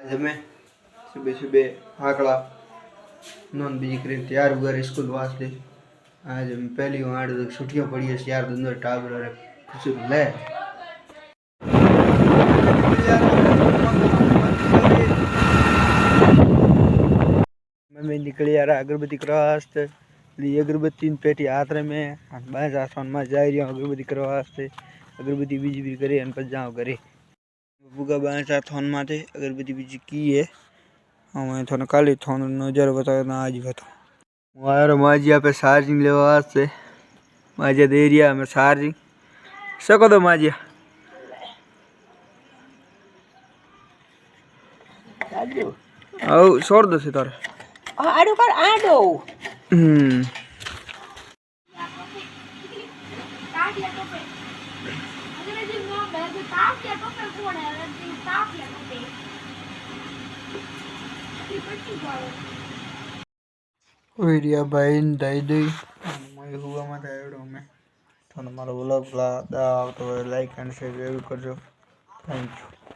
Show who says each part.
Speaker 1: आज हमें सुबह सुबह आकड़ा नॉन बीजी करीन तैयार हुआ स्कूल वास्ते। आज हम पहली वहाँ छुट्टियाँ पड़ी है यार दोनों टाबर और खुश ले मैं निकली यार अगरबत्ती वास्ते ली अगरबत्ती पेटी हाथ में बस आसान में जा रही हूँ अगरबत्ती करवा वास्ते। अगरबत्ती बीजी भी करे पर जाओ करे बुगा बाएं साथ थोन माथे अगरबत्ती बीजी की है। मैं थोड़ा काली थोन नजर बताना आज बता हमारा माजिया पे चार्जिंग लेवा वास्ते माजिया दे रही है हमें चार्जिंग सको दो माजिया आओ छोड़ दो सितारे
Speaker 2: आडो कर आडो
Speaker 1: वीडियो भाई दाई दई मैं हुआ मत आयो में तो हमारा व्लॉग ला तो लाइक एंड शेयर जरूर करजो। Thank you.